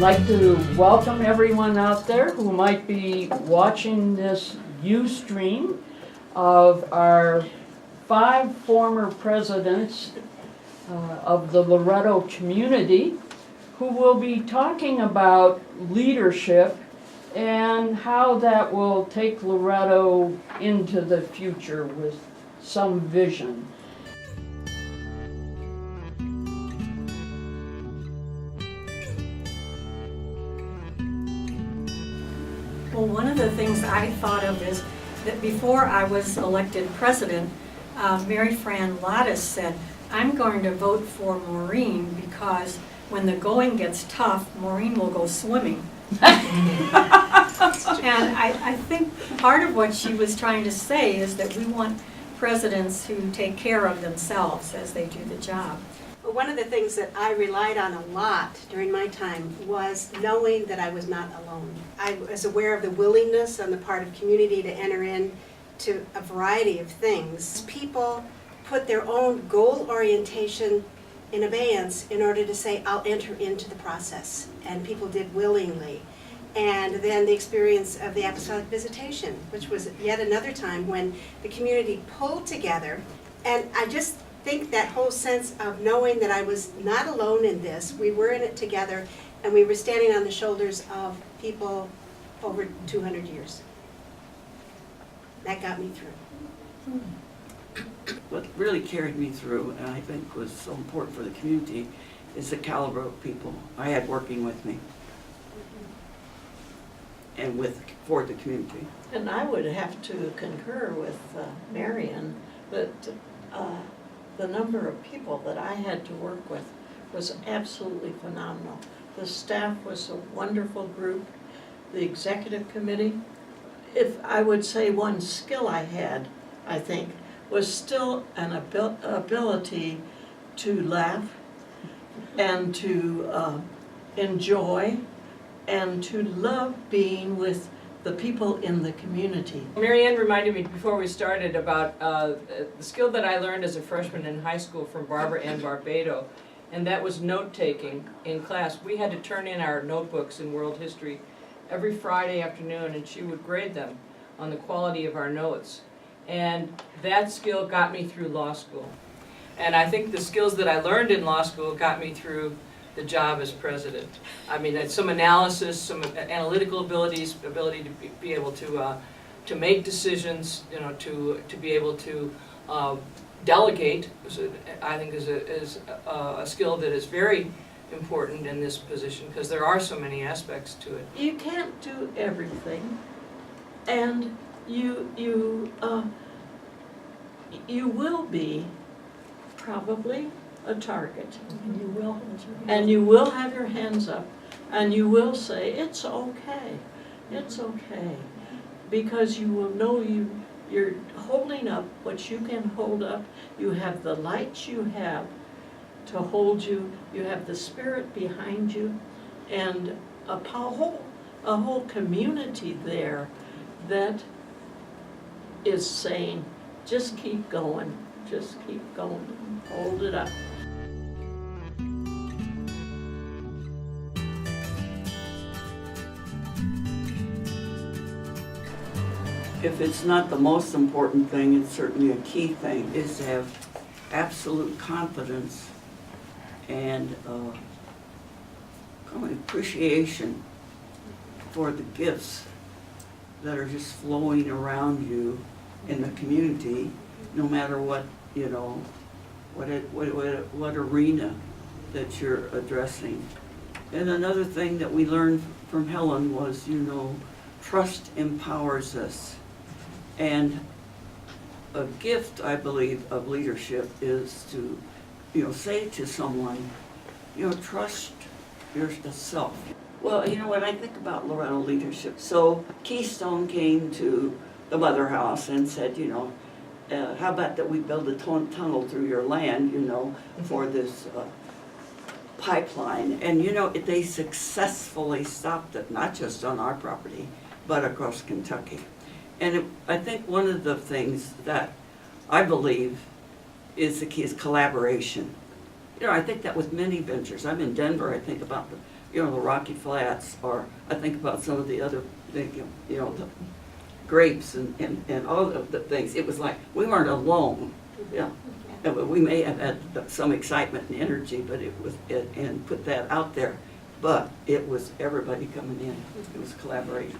like to welcome everyone out there who might be watching this Ustream of our 5 former presidents of the Loretto community, who will be talking about leadership and how that will take Loretto into the future with some vision. Well, one of the things I thought of is that before I was elected president, Mary Fran Lottis said, I'm going to vote for Maureen because when the going gets tough, Maureen will go swimming. And I think part of what she was trying to say is that we want presidents who take care of themselves as they do the job. One of the things that I relied on a lot during my time was knowing that I was not alone. I was aware of the willingness on the part of community to enter in to a variety of things. People put their own goal orientation in abeyance in order to say, I'll enter into the process. And people did willingly. And then the experience of the apostolic visitation, which was yet another time when the community pulled together. And I just think that whole sense of knowing that I was not alone in this, we were in it together, and we were standing on the shoulders of people over 200 years. That got me through. What really carried me through, and I think was so important for the community, is the caliber of people I had working with me and for the community. And I would have to concur with Marion that the number of people that I had to work with was absolutely phenomenal. The staff was a wonderful group. The executive committee, if I would say one skill I had, I think, was still an ability to laugh and to enjoy and to love being with the people in the community. Marianne reminded me before we started about the skill that I learned as a freshman in high school from Barbara Ann Barbado, and that was note-taking in class. We had to turn in our notebooks in world history every Friday afternoon, and she would grade them on the quality of our notes. And that skill got me through law school. And I think the skills that I learned in law school got me through the job as president. I mean, some analysis, some analytical abilities, ability to be able to make decisions, you know, to be able to delegate. I think is a skill that is very important in this position because there are so many aspects to it. You can't do everything, and you will be probably a target. And you will have your hands up, and you will say, it's okay, it's okay. Because you will know you're holding up what you can hold up. You have the light you have to hold you. You have the Spirit behind you, and a whole community there that is saying, just keep going, hold it up. If it's not the most important thing, it's certainly a key thing, is to have absolute confidence and appreciation for the gifts that are just flowing around you in the community, no matter what, you know, what arena that you're addressing. And another thing that we learned from Helen was, you know, trust empowers us. And a gift, I believe, of leadership is to, you know, say to someone, you know, trust yourself. Well, you know, when I think about Loretto leadership, so Keystone came to the Mother House and said, you know, how about that we build a tunnel through your land, you know, for this pipeline. And, you know, they successfully stopped it, not just on our property, but across Kentucky. And I think one of the things that I believe is the key is collaboration. You know, I think that with many ventures. I'm in Denver, I think about you know, the Rocky Flats, or I think about some of the other, you know, the grapes and all of the things. It was like, we weren't alone, yeah. And we may have had some excitement and energy, but and put that out there, but it was everybody coming in. It was collaboration.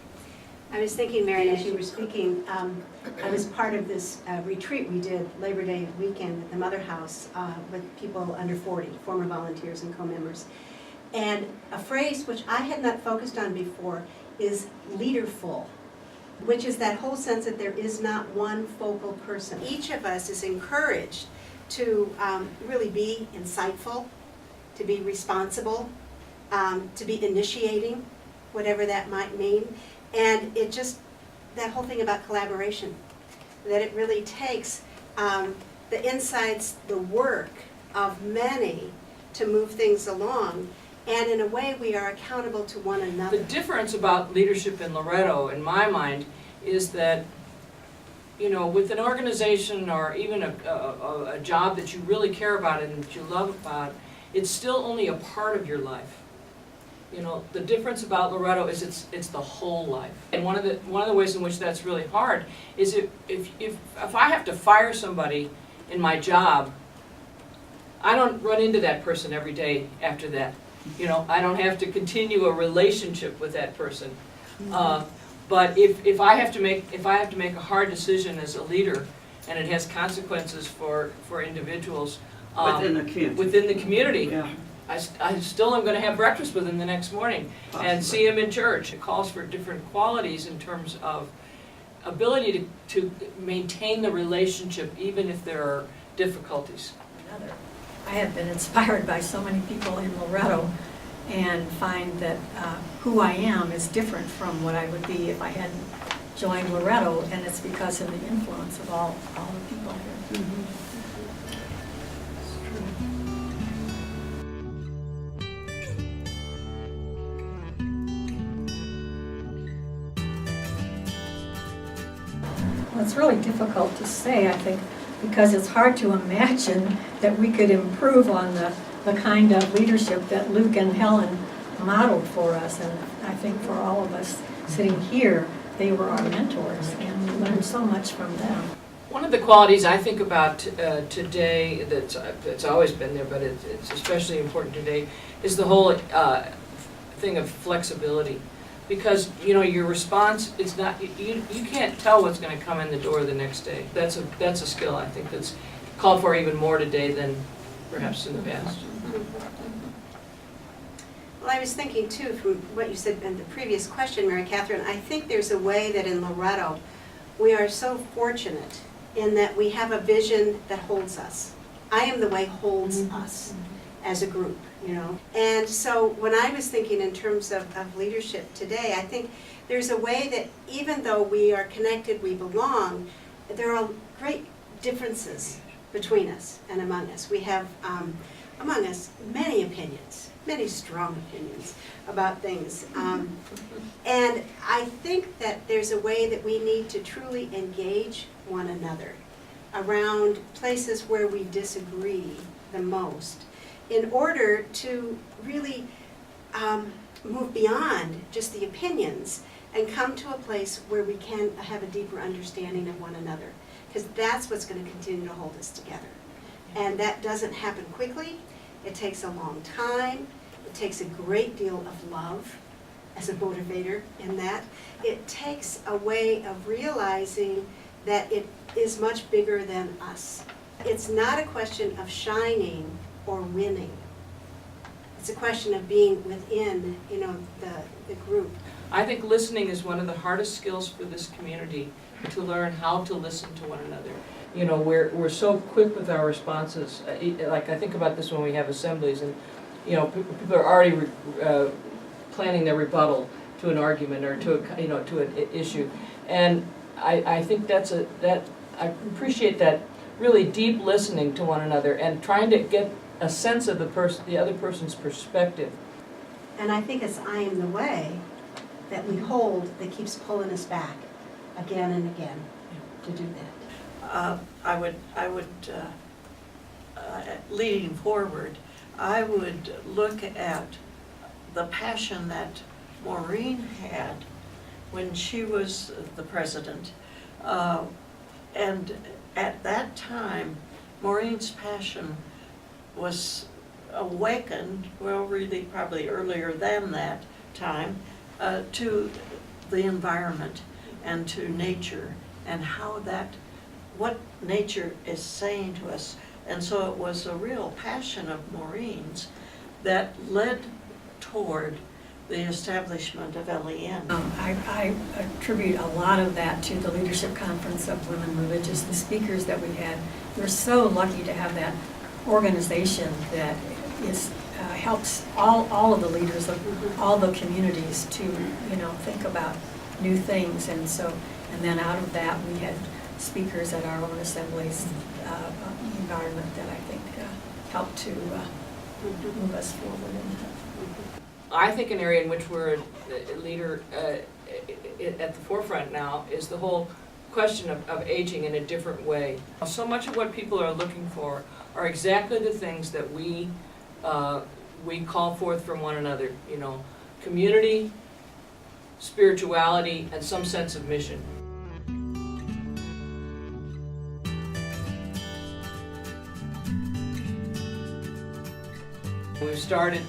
I was thinking, Mary, as you were speaking, I was part of this retreat we did Labor Day weekend at the Mother House with people under 40, former volunteers and co-members. And a phrase which I had not focused on before is leaderful, which is that whole sense that there is not one focal person. Each of us is encouraged to really be insightful, to be responsible, to be initiating, whatever that might mean. And it just, that whole thing about collaboration, that it really takes the insights, the work of many to move things along. And in a way, we are accountable to one another. The difference about leadership in Loretto, in my mind, is that, you know, with an organization or even a job that you really care about and that you love about, it's still only a part of your life. You know, the difference about Loretto is it's the whole life. And one of the ways in which that's really hard is if I have to fire somebody in my job, I don't run into that person every day after that. You know, I don't have to continue a relationship with that person. But if I have to make a hard decision as a leader, and it has consequences for individuals Within the community. yeah. I still am going to have breakfast with him the next morning and see him in church. It calls for different qualities in terms of ability to maintain the relationship even if there are difficulties. I have been inspired by so many people in Loretto and find that who I am is different from what I would be if I hadn't joined Loretto, and it's because of the influence of all the people here. Mm-hmm. Well, it's really difficult to say, I think, because it's hard to imagine that we could improve on the kind of leadership that Luke and Helen modeled for us. And I think for all of us sitting here, they were our mentors, and we learned so much from them. One of the qualities I think about today that's always been there, but it's especially important today, is the whole thing of flexibility. Because, you know, your response, it's not, you can't tell what's going to come in the door the next day. That's a skill, I think, that's called for even more today than perhaps in the past. Well, I was thinking too, from what you said in the previous question, Mary Catherine, I think there's a way that in Loretto, we are so fortunate in that we have a vision that holds us. I Am the Way holds us as a group, you know. And so when I was thinking in terms of leadership today, I think there's a way that even though we are connected, we belong, there are great differences between us and among us. We have among us many opinions, many strong opinions about things. And I think that there's a way that we need to truly engage one another around places where we disagree the most, in order to really move beyond just the opinions and come to a place where we can have a deeper understanding of one another. Because that's what's going to continue to hold us together. And that doesn't happen quickly. It takes a long time. It takes a great deal of love as a motivator in that. It takes a way of realizing that it is much bigger than us. It's not a question of shining or winning. It's a question of being within, you know, the group. I think listening is one of the hardest skills for this community, to learn how to listen to one another. You know, we're so quick with our responses. Like, I think about this when we have assemblies, and you know, people are already planning their rebuttal to an argument or to a, you know, to an issue, and I think I appreciate that really deep listening to one another and trying to get a sense of the other person's perspective. And I think it's I Am the Way that we hold that keeps pulling us back again and again to do that. I would leading forward, I would look at the passion that Maureen had when she was the president. And at that time, Maureen's passion was awakened, well, really probably earlier than that time, to the environment and to nature and how that, what nature is saying to us. And so it was a real passion of Maureen's that led toward the establishment of LEN. I attribute a lot of that to the Leadership Conference of Women Religious, the speakers that we had. We're so lucky to have that organization that is helps all of the leaders of all the communities to think about new things, and then out of that we had speakers at our own assemblies environment that I think helped to move us forward in that. I think an area in which we're a leader at the forefront now is the whole question of aging in a different way. So much of what people are looking for are exactly the things that we call forth from one another, community, spirituality, and some sense of mission. We've started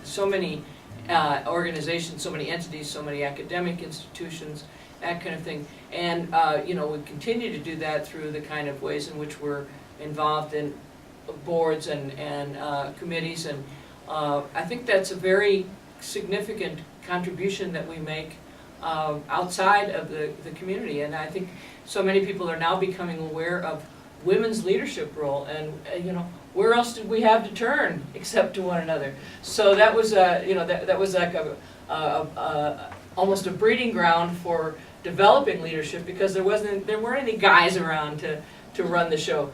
so many organizations, so many entities, so many academic institutions, that kind of thing. And we continue to do that through the kind of ways in which we're involved in boards and committees. And I think that's a very significant contribution that we make outside of the community. And I think so many people are now becoming aware of women's leadership role, and where else did we have to turn except to one another? So that was that was like almost a breeding ground for developing leadership, because there weren't any guys around to run the show,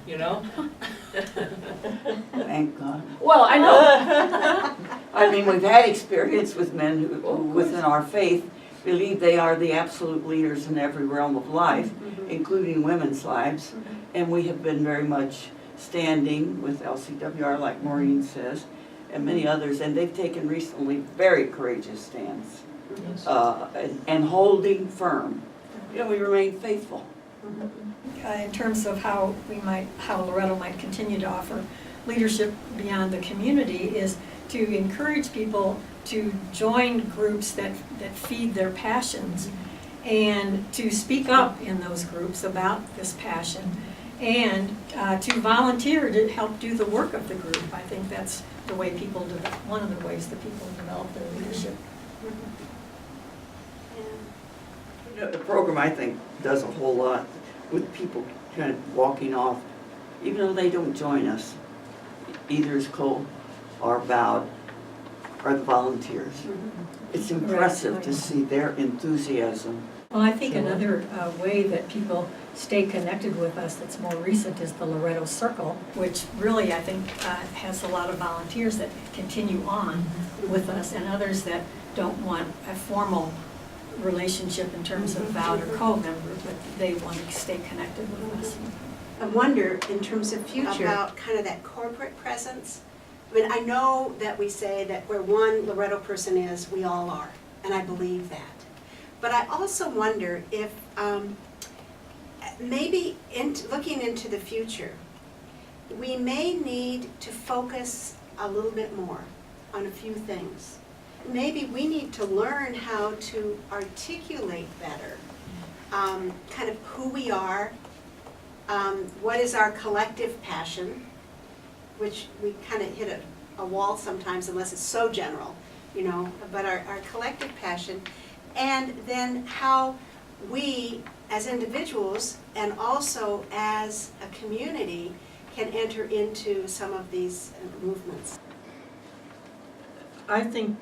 Thank God. Well, I know. I mean, we've had experience with men who within our faith, believe they are the absolute leaders in every realm of life, including women's lives. And we have been very much standing with LCWR, like Maureen says, and many others, and they've taken recently very courageous stands, and holding firm. We remain faithful. In terms of how Loretto might continue to offer leadership beyond the community, is to encourage people to join groups that feed their passions, and to speak up in those groups about this passion, and to volunteer to help do the work of the group. I think that's the way one of the ways that people develop their leadership. The program, I think, does a whole lot with people kind of walking off, even though they don't join us, either as co or vowed, or the volunteers. It's impressive to see their enthusiasm. Well, I think another way that people stay connected with us that's more recent is the Loretto Circle, which really, I think, has a lot of volunteers that continue on with us, and others that don't want a formal relationship in terms of vowed or co-member, but they want to stay connected with us. I wonder, in terms of future, about kind of that corporate presence. I mean, I know that we say that where one Loretto person is, we all are, and I believe that. But I also wonder if maybe looking into the future, we may need to focus a little bit more on a few things. Maybe we need to learn how to articulate better kind of who we are, what is our collective passion, which we kind of hit a wall sometimes unless it's so general, but our collective passion, and then how we as individuals and also as a community can enter into some of these movements. I think,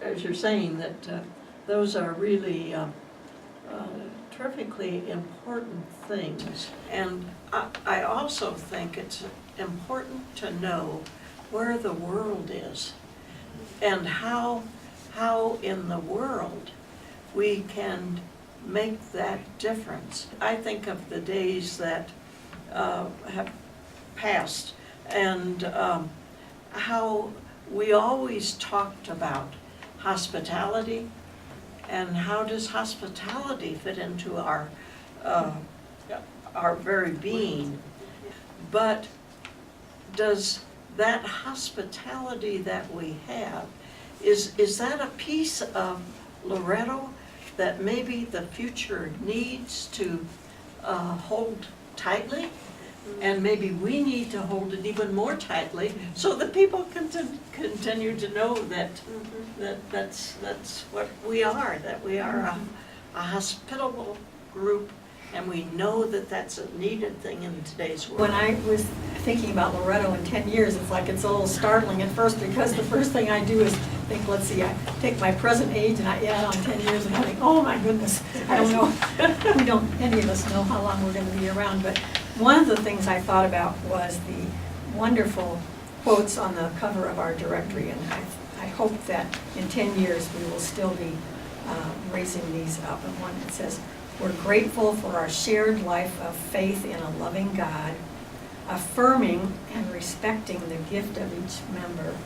as you're saying, that those are really terrifically important things. And I also think it's important to know where the world is and how in the world we can make that difference. I think of the days that have passed and how we always talked about hospitality. And how does hospitality fit into our very being? But does that hospitality that we have, is that a piece of Loretto that maybe the future needs to hold tightly? And maybe we need to hold it even more tightly so that people can continue to know that that's what we are, that we are a hospitable group, and we know that that's a needed thing in today's world. When I was thinking about Loretto in 10 years, it's like it's a little startling at first, because the first thing I do is think, let's see, I take my present age and I add on 10 years and I think, oh my goodness, I don't know. We don't, any of us know how long we're going to be around. But one of the things I thought about was the wonderful quotes on the cover of our directory, and I hope that in 10 years we will still be raising these up. And one that says, "We're grateful for our shared life of faith in a loving God, affirming and respecting the gift of each member,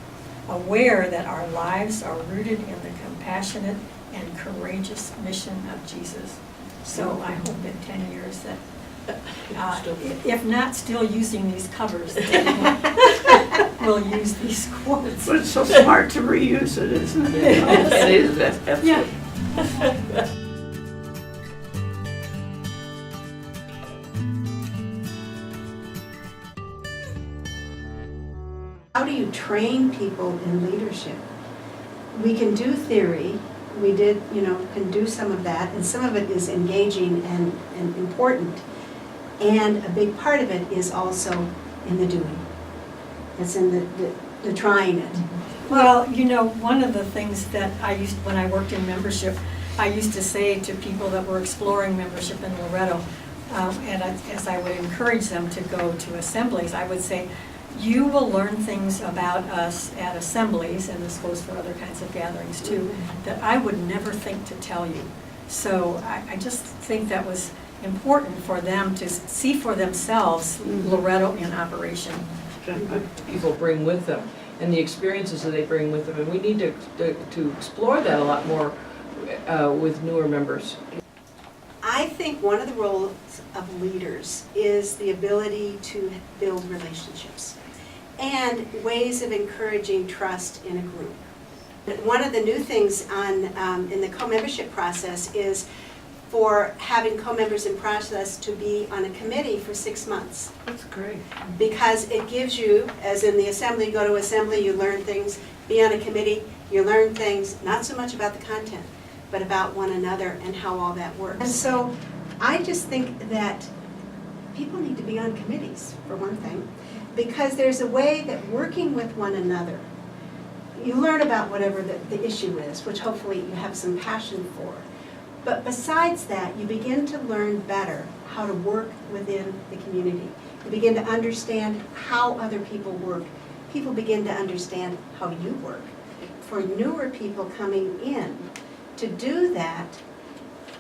aware that our lives are rooted in the compassionate and courageous mission of Jesus." So I hope in 10 years that, if not still using these covers, we'll use these quotes. But it's so smart to reuse it, isn't it? It is, that's Yeah. How do you train people in leadership? We can do theory, we did, can do some of that, and some of it is engaging and important. And a big part of it is also in the doing. It's in the trying it. Well, one of the things that when I worked in membership, I used to say to people that were exploring membership in Loretto, and as I would encourage them to go to assemblies, I would say, you will learn things about us at assemblies, and this goes for other kinds of gatherings too, that I would never think to tell you. So I just think that was important for them to see for themselves Loretto in operation. People bring with them and the experiences that they bring with them, and we need to explore that a lot more with newer members. I think one of the roles of leaders is the ability to build relationships and ways of encouraging trust in a group. One of the new things in the co-membership process is for having co-members in process to be on a committee for 6 months. That's great. Because it gives you, as in the assembly, you go to assembly, you learn things, be on a committee, you learn things, not so much about the content, but about one another and how all that works. And so I just think that people need to be on committees, for one thing, because there's a way that working with one another, you learn about whatever the issue is, which hopefully you have some passion for. But besides that, you begin to learn better how to work within the community. You begin to understand how other people work. People begin to understand how you work. For newer people coming in, to do that,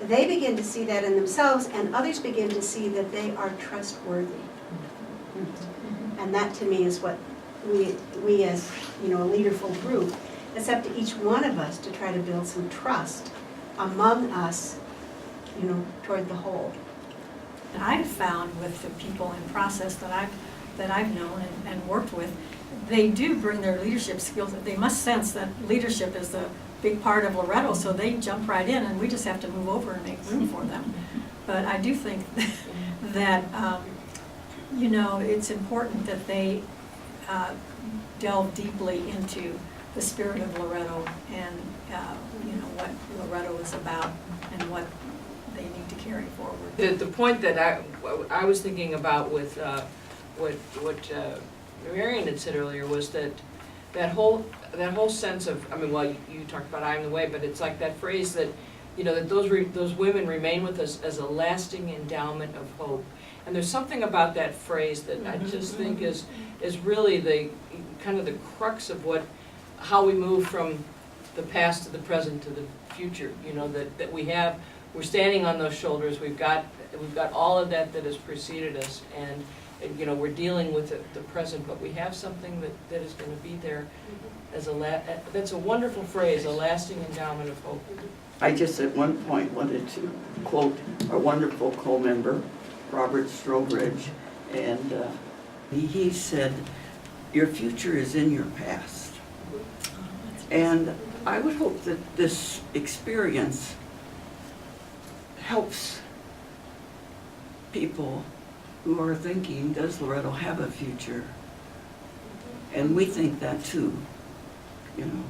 they begin to see that in themselves, and others begin to see that they are trustworthy. And that to me is what we as a leaderful group, it's up to each one of us to try to build some trust among us, toward the whole. And I've found with the people in process that I've known and worked with, they do bring their leadership skills. They must sense that leadership is a big part of Loretto, so they jump right in, and we just have to move over and make room for them. But I do think that it's important that they delve deeply into the spirit of Loretto and what Loretto is about and what they need to carry forward. The point that I was thinking about with what Marion had said earlier was that whole sense of, you talked about "I'm the way," but it's like that phrase that that those women remain with us as a lasting endowment of hope. And there's something about that phrase that I just think is really the kind of the crux of how we move from the past to the present to the future. That we're standing on those shoulders. We've got all of that has preceded us, you know, we're dealing with the present, but we have something that is gonna be there as that's a wonderful phrase, a lasting endowment of hope. I just at one point wanted to quote our wonderful co-member, Robert Strobridge, and he said, "Your future is in your past." And I would hope that this experience helps people who are thinking, does Loretto have a future? And we think that too, you know.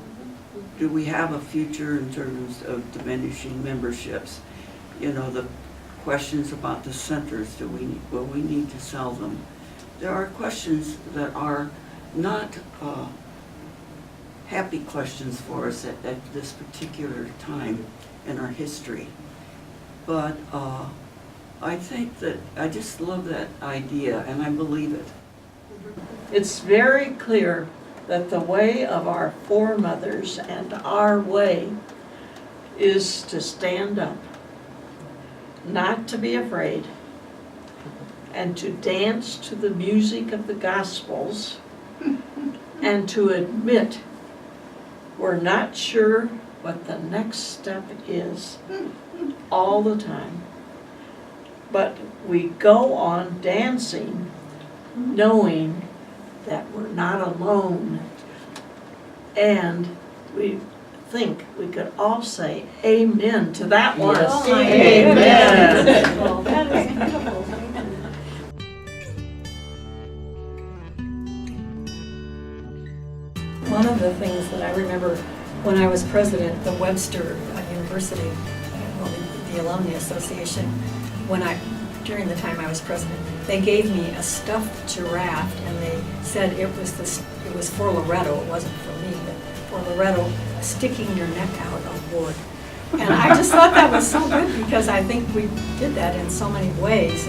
Do we have a future in terms of diminishing memberships? You know, the questions about the centers, will we need to sell them? There are questions that are not happy questions for us at this particular time in our history. But I think that, I just love that idea, and I believe it. It's very clear that the way of our foremothers and our way is to stand up, not to be afraid, and to dance to the music of the Gospels, and to admit we're not sure what the next step is all the time. But we go on dancing knowing that we're not alone. And we think we could all say amen to that one. Yes. Oh my Amen. goodness. Well, that is beautiful. One of the things that I remember when I was president of the Webster University, well, the Alumni Association, during the time I was president, they gave me a stuffed giraffe, and they said it was for Loretto, it wasn't for me, but for Loretto, sticking your neck out of wood. And I just thought that was so good, because I think we did that in so many ways.